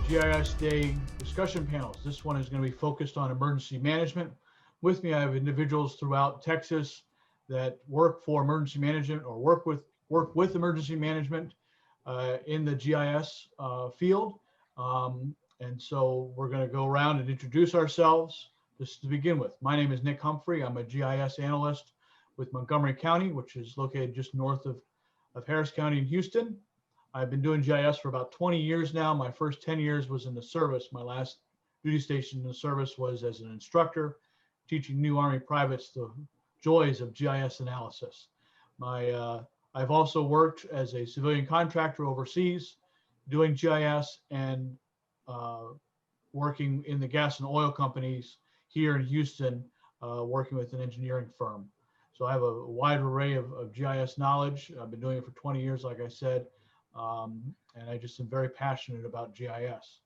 GIS Day discussion panels. This one is going to be focused on emergency management. With me, I have individuals throughout Texas that work for emergency management or work with emergency management in the GIS field. And so we're going to go around and introduce ourselves. Just to begin with, my name is Nick Humphrey. I'm a GIS analyst with Montgomery County, which is located just north of Harris County in Houston. I've been doing GIS for about 20 years now. My first 10 years was in the service. My last duty station in the service was as an instructor, teaching new Army privates the joys of GIS analysis. I've also worked as a civilian contractor overseas, doing GIS and working in the gas and oil companies here in Houston, working with an engineering firm. So I have a wide array of GIS knowledge. I've been doing it for 20 years, like I said, and I just am very passionate about GIS.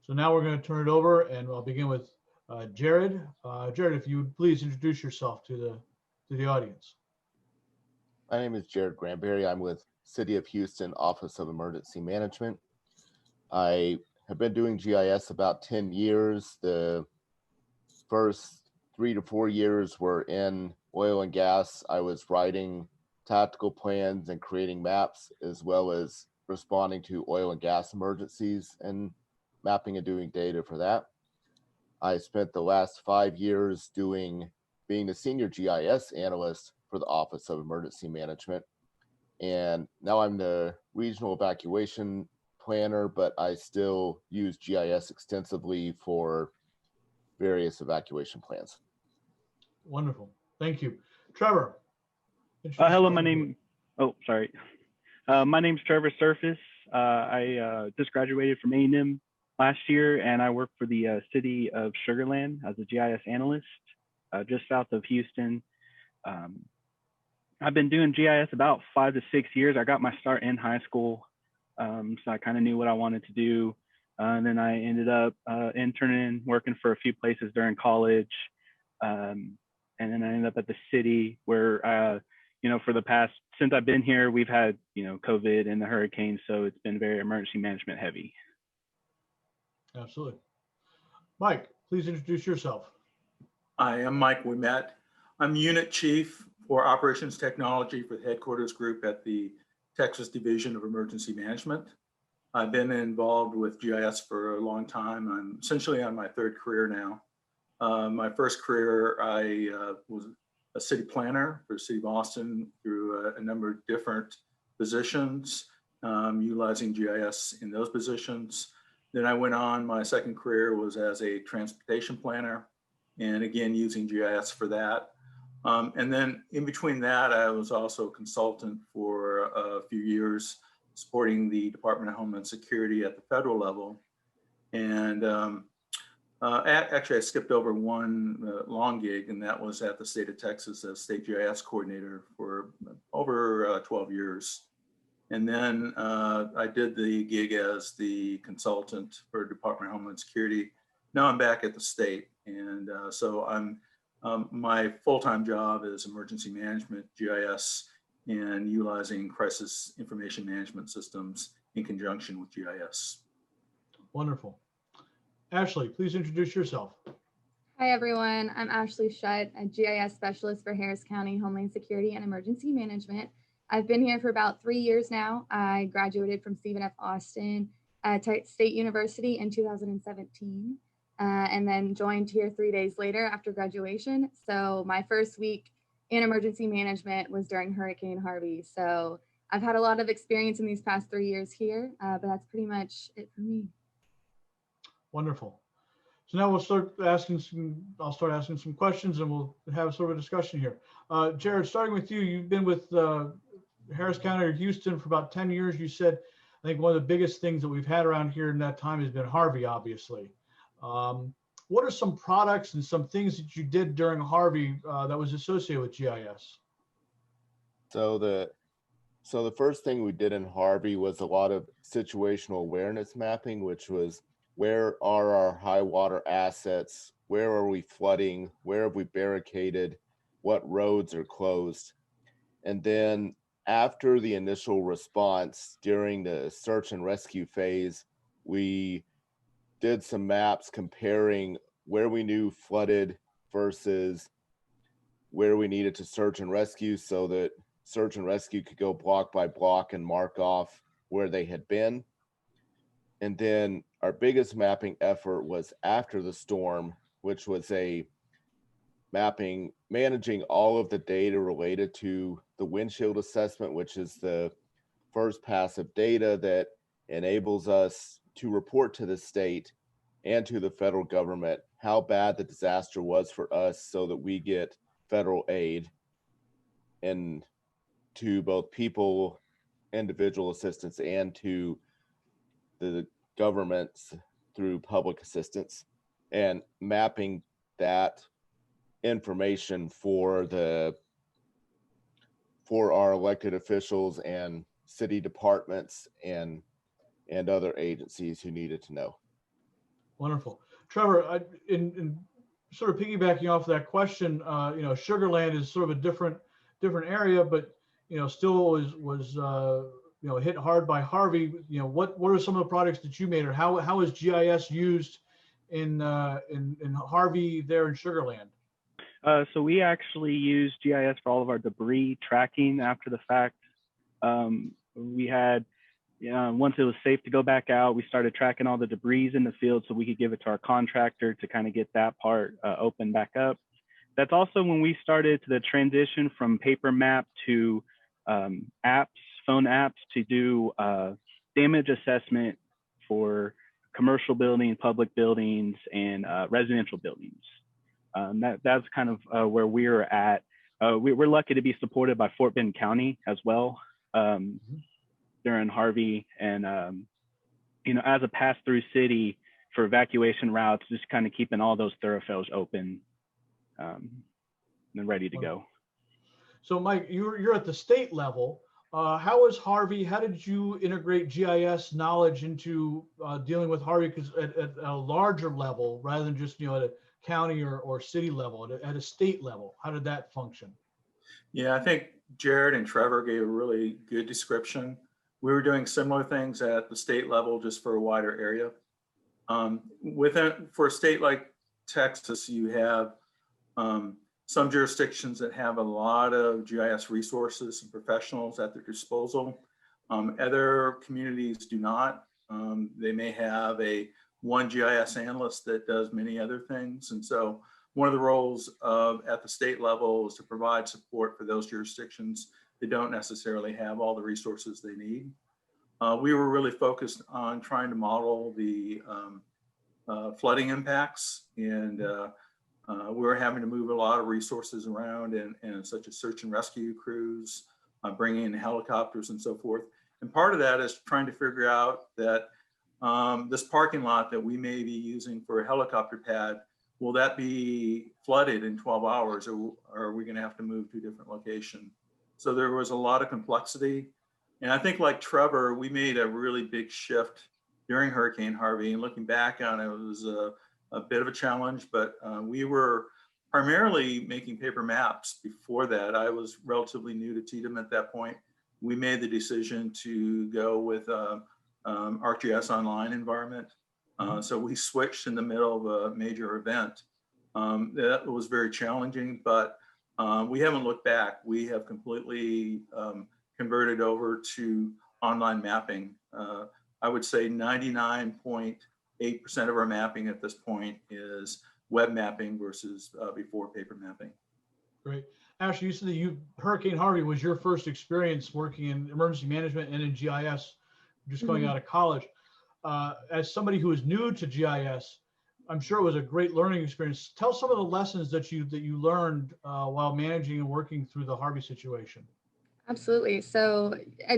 So now we're going to turn it over, and I'll begin with Jared. Jared, if you would please introduce yourself to the audience. My name is Jared Granberry. I'm with City of Houston Office of Emergency Management. I have been doing GIS about 10 years. The first 3 to 4 years were in oil and gas. I was writing tactical plans and creating maps, as well as responding to oil and gas emergencies and mapping and doing data for that. I spent the last 5 years being the senior GIS analyst for the Office of Emergency Management. And now I'm the regional evacuation planner, but I still use GIS extensively for various evacuation plans. Wonderful. Thank you. Trevor. Hello, my name's Trevor Surface. I just graduated from A&M last year, and I work for the city of Sugar Land as a GIS analyst, just south of Houston. I've been doing GIS about 5 to 6 years. I got my start in high school, so I kind of knew what I wanted to do. And then I ended up interning, working for a few places during college. And then I ended up at the city where, for the past, since I've been here, we've had, COVID and the hurricane. So it's been very emergency management heavy. Absolutely. Mike, please introduce yourself. I am Mike Ouimet. I'm Unit Chief for Operations Technology for the headquarters group at the Texas Division of Emergency Management. I've been involved with GIS for a long time. I'm essentially on my third career now. My first career, I was a city planner for the city of Austin through a number of different positions, utilizing GIS in those positions. Then I went on, my second career was as a transportation planner, and again, using GIS for that. And then in between that, I was also a consultant for a few years, supporting the Department of Homeland Security at the federal level. And actually, I skipped over one long gig, and that was at the state of Texas as state GIS coordinator for over 12 years. And then I did the gig as the consultant for Department of Homeland Security. Now I'm back at the state, and so I'm my full-time job is emergency management, GIS, and utilizing crisis information management systems in conjunction with GIS. Wonderful. Ashley, please introduce yourself. Hi, everyone. I'm Ashley Schutt, a GIS specialist for Harris County Homeland Security and Emergency Management. I've been here for about 3 years now. I graduated from Stephen F. Austin State University in 2017, and then joined here 3 days later after graduation. So my first week in emergency management was during Hurricane Harvey. So I've had a lot of experience in these past 3 years here, but that's pretty much it for me. Wonderful. So now I'll start asking some questions, and we'll have sort of a discussion here. Jared, starting with you, you've been with Harris County or Houston for about 10 years. You said, I think one of the biggest things that we've had around here in that time has been Harvey, obviously. What are some products and some things that you did during Harvey that was associated with GIS? So the first thing we did in Harvey was a lot of situational awareness mapping, which was where are our high water assets? Where are we flooding? Where have we barricaded? What roads are closed? And then after the initial response during the search and rescue phase, we did some maps comparing where we knew flooded versus where we needed to search and rescue, so that search and rescue could go block by block and mark off where they had been. And then our biggest mapping effort was after the storm, which was a mapping, managing all of the data related to the windshield assessment, which is the first pass of data that enables us to report to the state and to the federal government how bad the disaster was for us, so that we get federal aid, and to both people, individual assistance, and to the governments through public assistance, and mapping that information for our elected officials and city departments and other agencies who needed to know. Wonderful. Trevor, in sort of piggybacking off that question, Sugar Land is sort of a different area, but still was hit hard by Harvey. What are some of the products that you made, or how is GIS used in Harvey there in Sugar Land? So we actually use GIS for all of our debris tracking after the fact. We had, once it was safe to go back out, we started tracking all the debris in the field so we could give it to our contractor to kind of get that part open back up. That's also when we started the transition from paper map to apps, phone apps, to do damage assessment for commercial buildings, public buildings, and residential buildings. That's kind of where we're at. We're lucky to be supported by Fort Bend County as well during Harvey, and as a pass-through city for evacuation routes, just kind of keeping all those thoroughfares open and ready to go. So Mike, you're at the state level. How is Harvey? How did you integrate GIS knowledge into dealing with Harvey? Because at a larger level, rather than just at a county or city level, at a state level, how did that function? Yeah, I think Jared and Trevor gave a really good description. We were doing similar things at the state level, just for a wider area. For a state like Texas, you have some jurisdictions that have a lot of GIS resources and professionals at their disposal. Other communities do not. They may have one GIS analyst that does many other things. And so one of the roles at the state level is to provide support for those jurisdictions that don't necessarily have all the resources they need. We were really focused on trying to model the flooding impacts, and we were having to move a lot of resources around, and such as search and rescue crews, bringing in helicopters and so forth. And part of that is trying to figure out that this parking lot that we may be using for a helicopter pad, will that be flooded in 12 hours, or are we going to have to move to a different location? So there was a lot of complexity. And I think, like Trevor, we made a really big shift during Hurricane Harvey, and looking back on it, it was a bit of a challenge, but we were primarily making paper maps before that. I was relatively new to TDM at that point. We made the decision to go with ArcGIS Online environment. So we switched in the middle of a major event. That was very challenging, but we haven't looked back. We have completely converted over to online mapping. I would say 99.8% of our mapping at this point is web mapping versus before paper mapping. Great. Ashley, you said that Hurricane Harvey was your first experience working in emergency management and in GIS, just going out of college. As somebody who is new to GIS, I'm sure it was a great learning experience. Tell some of the lessons that you learned while managing and working through the Harvey situation. Absolutely. So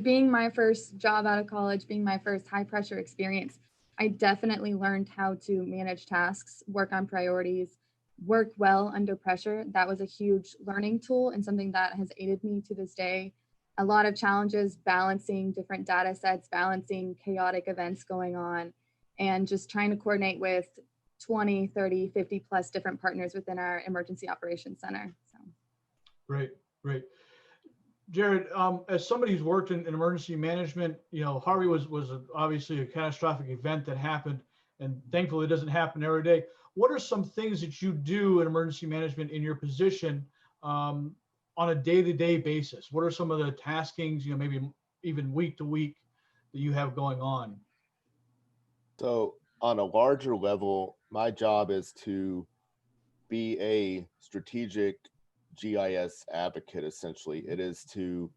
being my first job out of college, being my first high pressure experience, I definitely learned how to manage tasks, work on priorities, work well under pressure. That was a huge learning tool and something that has aided me to this day. A lot of challenges balancing different data sets, balancing chaotic events going on, and just trying to coordinate with 20, 30, 50 plus different partners within our emergency operations center. So. Great. Jared, as somebody who's worked in emergency management, Harvey was obviously a catastrophic event that happened. and thankfully it doesn't happen every day. What are some things that you do in emergency management in your position on a day-to-day basis? What are some of the taskings, maybe even week to week that you have going on? So on a larger level, my job is to be a strategic GIS advocate, essentially. It is to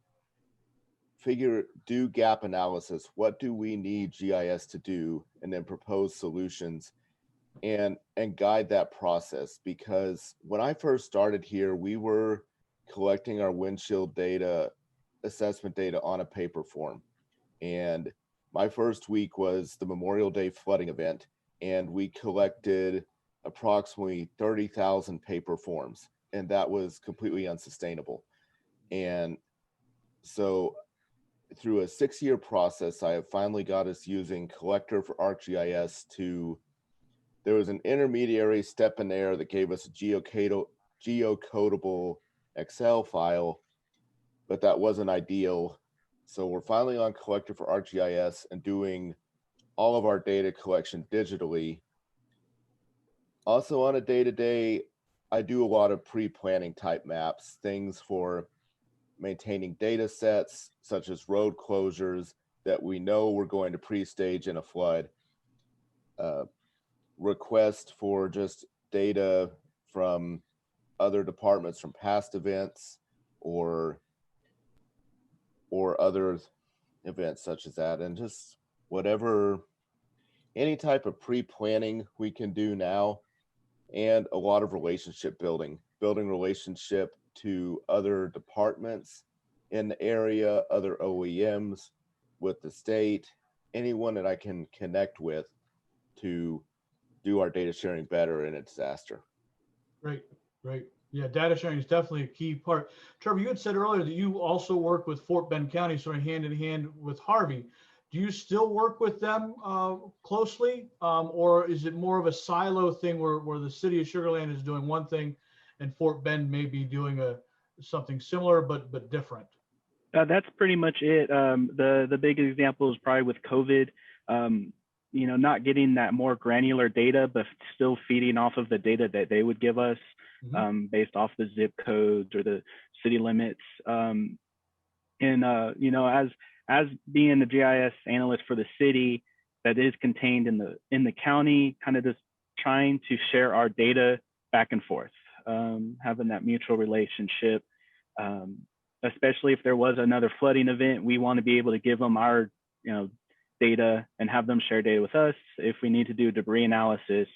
do gap analysis. What do we need GIS to do? And then propose solutions and guide that process. Because when I first started here, we were collecting our windshield data, assessment data on a paper form. And my first week was the Memorial Day flooding event, and we collected approximately 30,000 paper forms, and that was completely unsustainable. And so through a 6-year process, I have finally got us using Collector for ArcGIS there was an intermediary step in there that gave us a geocodable Excel file, but that wasn't ideal. So we're finally on Collector for ArcGIS and doing all of our data collection digitally. Also on a day-to-day, I do a lot of pre-planning type maps, things for maintaining data sets such as road closures that we know we're going to pre-stage in a flood, request for just data from other departments from past events or other events such as that, and just any type of pre-planning we can do now, and a lot of relationship building relationship to other departments in the area, other OEMs, with the state, anyone that I can connect with to do our data sharing better in a disaster. Great. Yeah, data sharing is definitely a key part. Trevor, you had said earlier that you also work with Fort Bend County, sort of hand in hand with Harvey. Do you still work with them closely, or is it more of a silo thing where the city of Sugar Land is doing one thing and Fort Bend may be doing something similar but different? That's pretty much it. The big example is probably with COVID. Not getting that more granular data, but still feeding off of the data that they would give us based off the zip codes or the city limits. As being the GIS analyst for the city that is contained in the county, kind of just trying to share our data back and forth, having that mutual relationship. Especially if there was another flooding event, we want to be able to give them our data and have them share data with us. If we need to do debris analysis,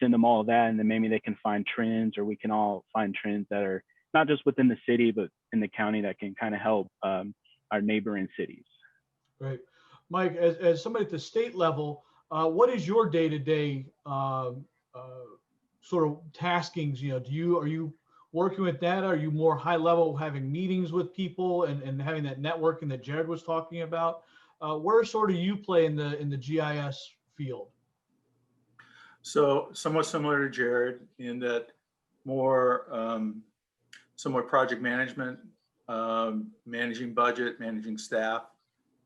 send them all of that, and then maybe they can find trends, or we can all find trends that are not just within the city, but in the county that can kind of help our neighboring cities. Right. Mike, as somebody at the state level, what is your day-to-day sort of taskings? Are you working with data? Are you more high level, having meetings with people and having that networking that Jared was talking about? Where sort of you play in the GIS field? So somewhat similar to Jared in that somewhat project management, managing budget, managing staff,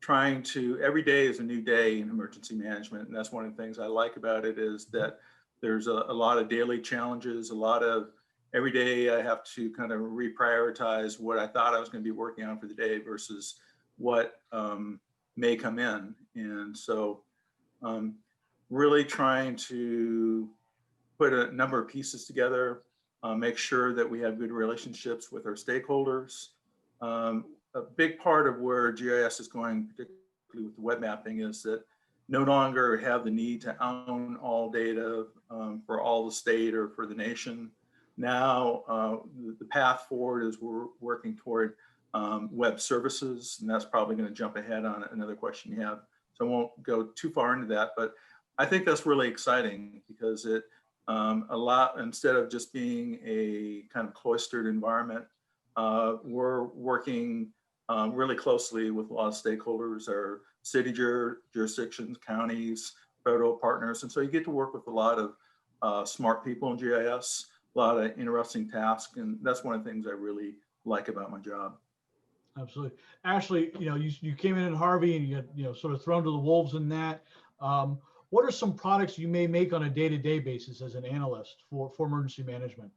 trying to, every day is a new day in emergency management. And that's one of the things I like about it, is that there's a lot of daily challenges, every day I have to kind of reprioritize what I thought I was going to be working on for the day versus what may come in. And so really trying to put a number of pieces together, make sure that we have good relationships with our stakeholders. A big part of where GIS is going, particularly with the web mapping, is that no longer have the need to own all data for all the state or for the nation. Now, the path forward is we're working toward web services, and that's probably going to jump ahead on another question you have. So I won't go too far into that, but I think that's really exciting because it instead of just being a kind of cloistered environment, we're working really closely with a lot of stakeholders, our city jurisdictions, counties, federal partners. And so you get to work with a lot of smart people in GIS, a lot of interesting tasks. And that's one of the things I really like about my job. Absolutely. Ashley, you came in Harvey and you got, sort of thrown to the wolves in that. what are some products you may make on a day-to-day basis as an analyst for emergency management?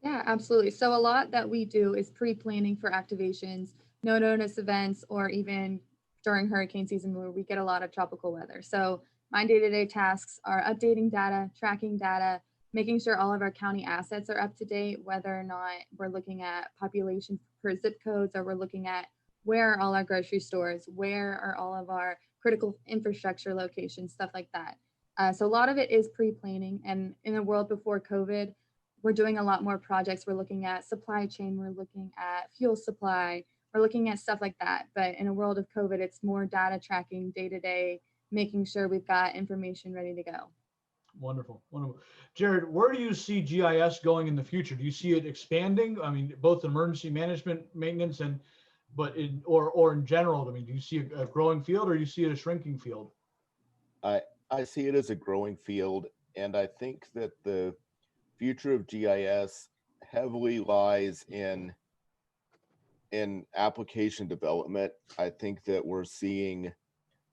Yeah, absolutely. So a lot that we do is pre-planning for activations, no notice events, or even during hurricane season where we get a lot of tropical weather. So my day-to-day tasks are updating data, tracking data, making sure all of our county assets are up to date, whether or not we're looking at population per zip codes, or we're looking at where are all our grocery stores, where are all of our critical infrastructure locations, stuff like that. So a lot of it is pre-planning. And in the world before COVID, we're doing a lot more projects. We're looking at supply chain, we're looking at fuel supply, we're looking at stuff like that. But in a world of COVID, it's more data tracking day to day, making sure we've got information ready to go. Wonderful, wonderful. Jared, where do you see GIS going in the future? Do you see it expanding? I mean, both emergency management, maintenance, and or in general. I mean, do you see a growing field, or do you see it a shrinking field? I see it as a growing field, and I think that the future of GIS heavily lies in application development. I think that we're seeing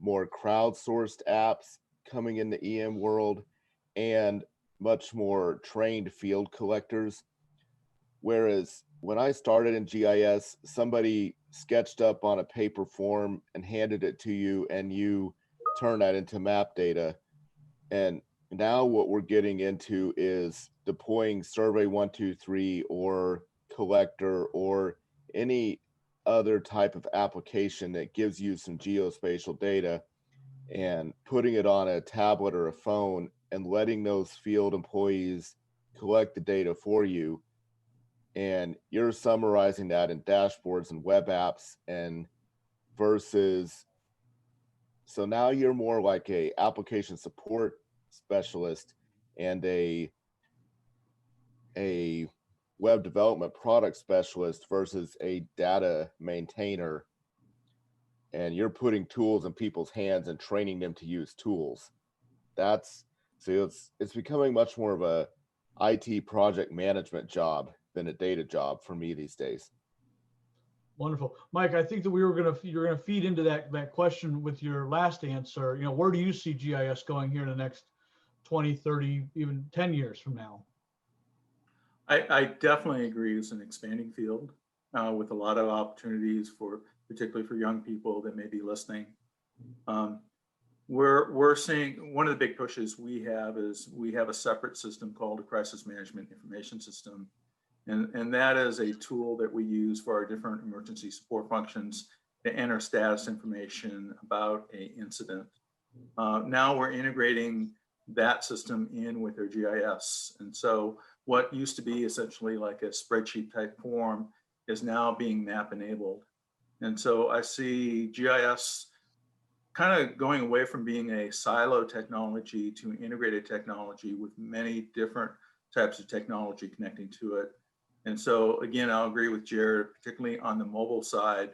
more crowdsourced apps coming in the EM world and much more trained field collectors. Whereas when I started in GIS, somebody sketched up on a paper form and handed it to you, and you turn that into map data. And now what we're getting into is deploying Survey 123 or Collector or any other type of application that gives you some geospatial data, and putting it on a tablet or a phone and letting those field employees collect the data for you. And you're summarizing that in dashboards and web apps, and versus, so now you're more like a application support specialist and a web development product specialist versus a data maintainer. And you're putting tools in people's hands and training them to use tools. It's becoming much more of a IT project management job than a data job for me these days. Wonderful. Mike, I think that you're gonna feed into that question with your last answer. You know, where do you see GIS going here in the next 20, 30, even 10 years from now? I definitely agree it's an expanding field with a lot of opportunities particularly for young people that may be listening. We're seeing one of the big pushes we have a separate system called a crisis management information system. And that is a tool that we use for our different emergency support functions to enter status information about an incident. Now we're integrating that system in with our GIS. And so what used to be essentially like a spreadsheet type form is now being map enabled. And so I see GIS kind of going away from being a silo technology to an integrated technology with many different types of technology connecting to it. And so again, I'll agree with Jared, particularly on the mobile side.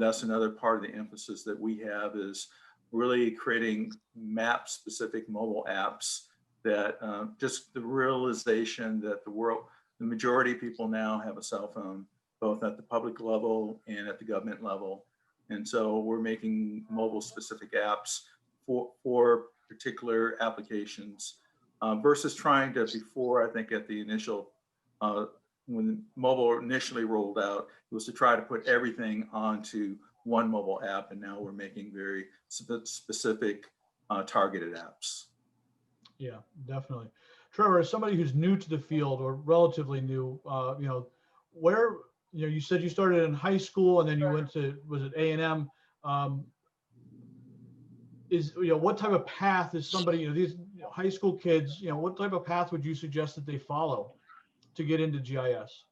That's another part of the emphasis that we have, is really creating map specific mobile apps that just the realization that the majority of people now have a cell phone, both at the public level and at the government level. And so we're making mobile specific apps for particular applications versus trying to, before, I think at the initial, when mobile initially rolled out, it was to try to put everything onto one mobile app. And now we're making very specific targeted apps. Yeah, definitely. Trevor, as somebody who's new to the field or relatively new, you said you started in high school and then you went to, was it A&M? What type of path is somebody, these high school kids, what type of path would you suggest that they follow to get into GIS?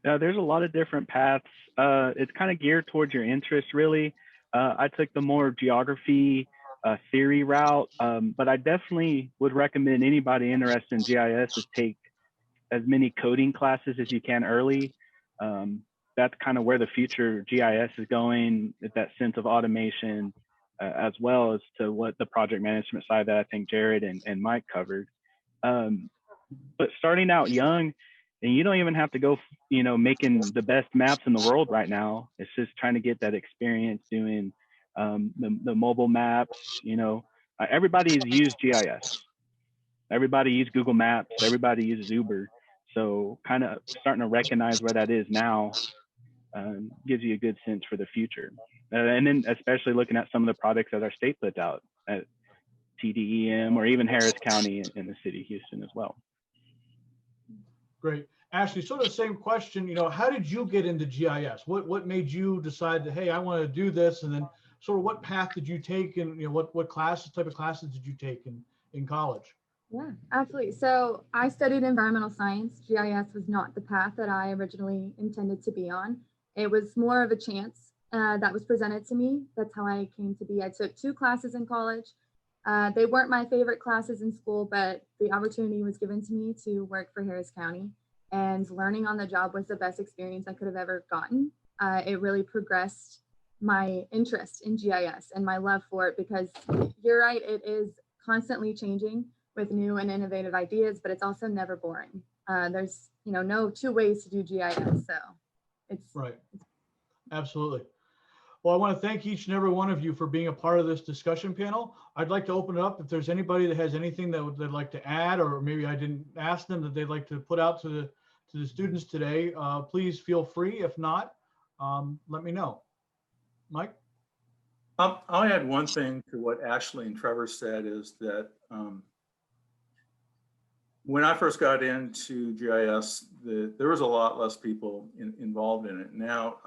There's a lot of different paths. It's kind of geared towards your interest, really. I took the more geography theory route, but I definitely would recommend anybody interested in GIS is take as many coding classes as you can early. That's kind of where the future GIS is going, is that sense of automation, as well as to what the project management side that I think Jared and Mike covered. But starting out young, and you don't even have to go, making the best maps in the world right now. It's just trying to get that experience doing the mobile maps. everybody's used GIS. Everybody uses Google Maps. Everybody uses Uber. So kind of starting to recognize where that is now gives you a good sense for the future. And then especially looking at some of the products that our state puts out at TDEM or even Harris County in the city of Houston as well. Great. Ashley, sort of the same question, you know, how did you get into GIS? What made you decide that, hey, I want to do this? And then sort of what path did you take, and you know, what type of classes did you take in college? Yeah, absolutely. So I studied environmental science. GIS was not the path that I originally intended to be on. It was more of a chance that was presented to me. That's how I came to be. I took 2 classes in college. They weren't my favorite classes in school, but the opportunity was given to me to work for Harris County, and learning on the job was the best experience I could have ever gotten. It really progressed my interest in GIS and my love for it, because you're right, it is constantly changing with new and innovative ideas, but it's also never boring. There's, you know, no 2 ways to do GIS, so it's right. Absolutely. Well, I want to thank each and every one of you for being a part of this discussion panel. I'd like to open it up if there's anybody that has anything that they'd like to add, or maybe I didn't ask them that they'd like to put out to the students today. Please feel free. If not, let me know. Mike? I'll add one thing to what Ashley and Trevor said, is that when I first got into GIS, there was a lot less people involved in it. Now,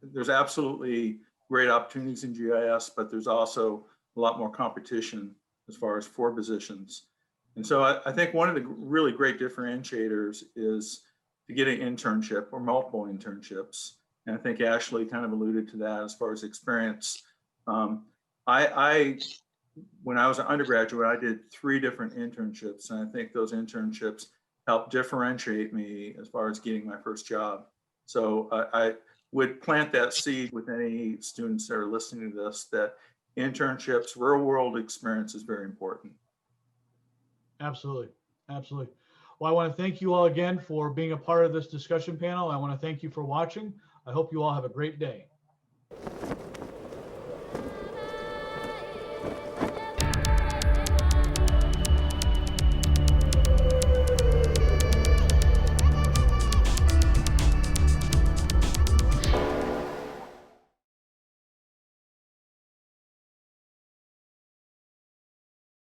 there's absolutely great opportunities in GIS, but there's also a lot more competition as far as for positions. And so I think one of the really great differentiators is to get an internship or multiple internships. And I think Ashley kind of alluded to that as far as experience. When I was an undergraduate, I did 3 different internships, and I think those internships helped differentiate me as far as getting my first job. So I would plant that seed with any students that are listening to this, that internships, real world experience is very important. Absolutely. Absolutely. Well, I want to thank you all again for being a part of this discussion panel. I want to thank you for watching. I hope you all have a great day.